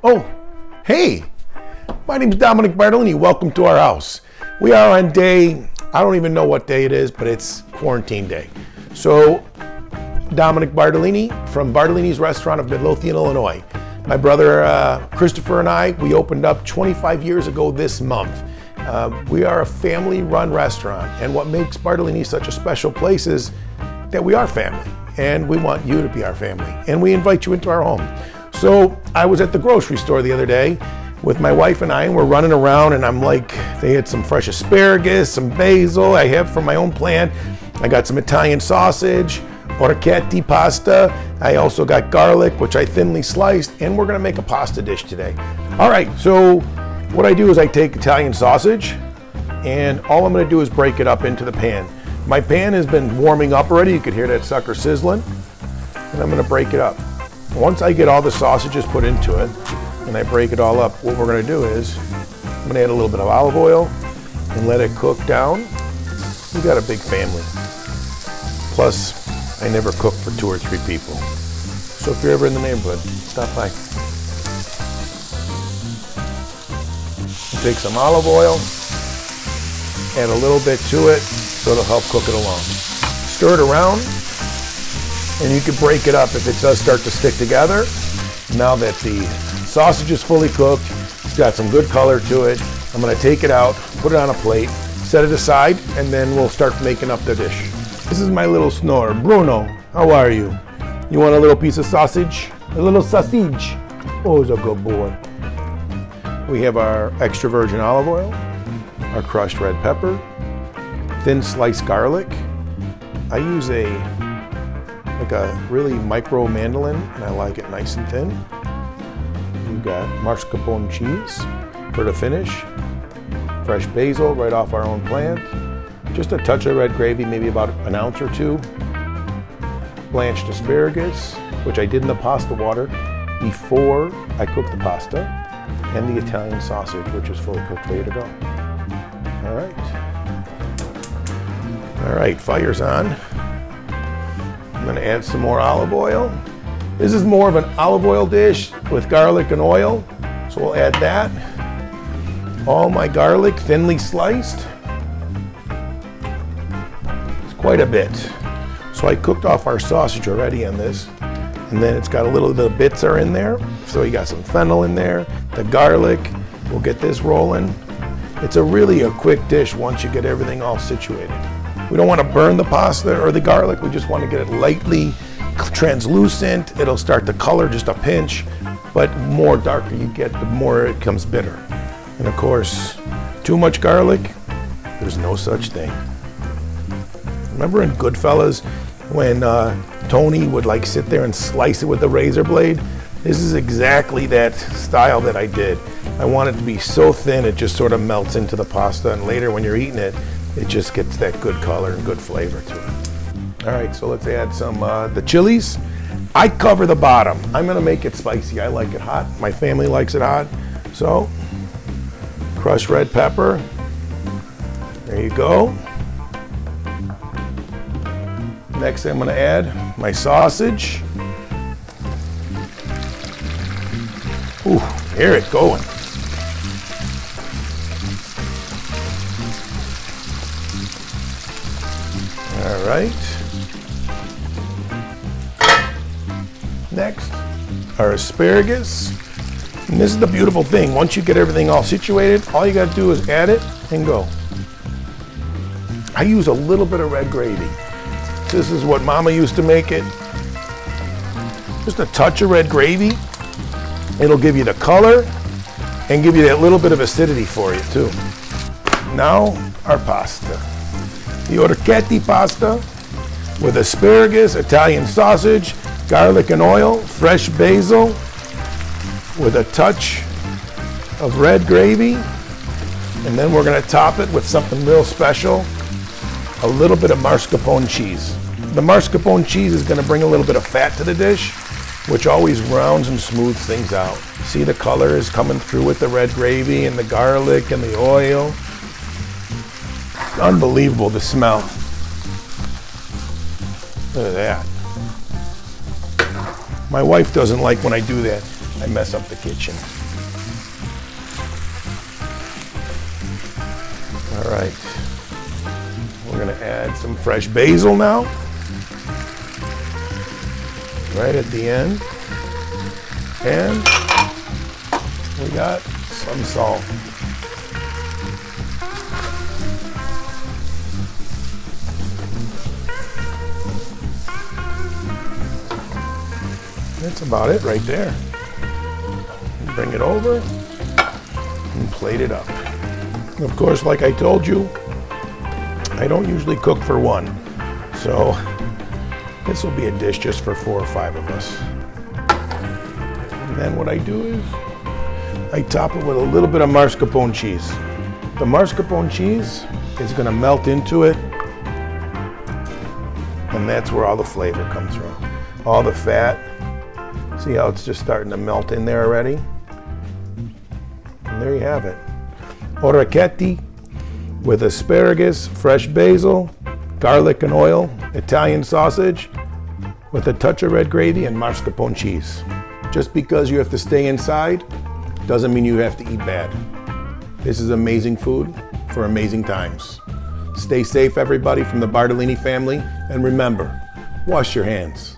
Oh, hey, my name is Dominic Bartolini. Welcome to our house. We are on day, I don't even know what day it is, but it's quarantine day. So, Dominic Bartolini from Bartolini's Restaurant of Midlothian, Illinois. My brother Christopher and I, we opened up 25 years ago this month. We are a family-run restaurant, and what makes Bartolini such a special place is that we are family, and we want you to be our family, and we invite you into our home. So I was at the grocery store the other day with my wife and I, and we're running around, and I'm like, they had some fresh asparagus, some basil I have from my own plant. I got some Italian sausage, orecchiette pasta. I also got garlic, which I thinly sliced, and we're gonna make a pasta dish today. All right, so what I do is I take Italian sausage, and all I'm gonna do is break it up into the pan. My pan has been warming up already. You could hear that sucker sizzling, and I'm gonna break it up. Once I get all the sausages put into it and I break it all up, what we're gonna do is I'm gonna add a little bit of olive oil and let it cook down. We got a big family. Plus, I never cook for 2 or 3 people. So if you're ever in the neighborhood, stop by. Take some olive oil, add a little bit to it so it'll help cook it along. Stir it around, and you can break it up if it does start to stick together. Now that the sausage is fully cooked, it's got some good color to it, I'm gonna take it out, put it on a plate, set it aside, and then we'll start making up the dish. This is my little snorer. Bruno, how are you? You want a little piece of sausage? A little sausage? Oh, he's a good boy. We have our extra virgin olive oil, our crushed red pepper, thin sliced garlic. I use a really micro mandolin, and I like it nice and thin. We've got mascarpone cheese for the finish, fresh basil right off our own plant, just a touch of red gravy, maybe about an ounce or 2, blanched asparagus, which I did in the pasta water before I cooked the pasta, and the Italian sausage, which is fully cooked, ready to go. All right, fire's on. I'm gonna add some more olive oil. This is more of an olive oil dish with garlic and oil, so we'll add that. All my garlic thinly sliced. It's quite a bit. So I cooked off our sausage already on this, and then it's got a little bit of bits are in there. So you got some fennel in there, the garlic. We'll get this rolling. It's a quick dish once you get everything all situated. We don't want to burn the pasta or the garlic. We just want to get it lightly translucent. It'll start to color just a pinch, but more darker you get, the more it comes bitter. And of course, too much garlic, there's no such thing. Remember in Goodfellas when Tony would like sit there and slice it with a razor blade? This is exactly that style that I did. I want it to be so thin it just sort of melts into the pasta, and later when you're eating it, it just gets that good color and good flavor to it. All right, so let's add some the chilies. I cover the bottom. I'm gonna make it spicy. I like it hot. My family likes it hot. So, crushed red pepper. There you go. Next, I'm gonna add my sausage. Ooh, hear it going. All right. Next, our asparagus. And this is the beautiful thing. Once you get everything all situated, all you gotta do is add it and go. I use a little bit of red gravy. This is what Mama used to make it. Just a touch of red gravy. It'll give you the color and give you that little bit of acidity for you too. Now, our pasta. The orecchiette pasta with asparagus, Italian sausage, garlic and oil, fresh basil, with a touch of red gravy. And then we're gonna top it with something real special, a little bit of mascarpone cheese. The mascarpone cheese is gonna bring a little bit of fat to the dish, which always rounds and smooths things out. See, the color is coming through with the red gravy and the garlic and the oil. Unbelievable, the smell. Look at that. My wife doesn't like when I do that. I mess up the kitchen. All right. We're gonna add some fresh basil now. Right at the end. And we got some salt. That's about it right there. Bring it over and plate it up. Of course, like I told you, I don't usually cook for one. So this will be a dish just for 4 or 5 of us. And then what I do is I top it with a little bit of mascarpone cheese. The mascarpone cheese is gonna melt into it, and that's where all the flavor comes from. All the fat. See how it's just starting to melt in there already? And there you have it. Orecchiette with asparagus, fresh basil, garlic and oil, Italian sausage, with a touch of red gravy and mascarpone cheese. Just because you have to stay inside doesn't mean you have to eat bad. This is amazing food for amazing times. Stay safe, everybody, from the Bartolini family, and remember, wash your hands.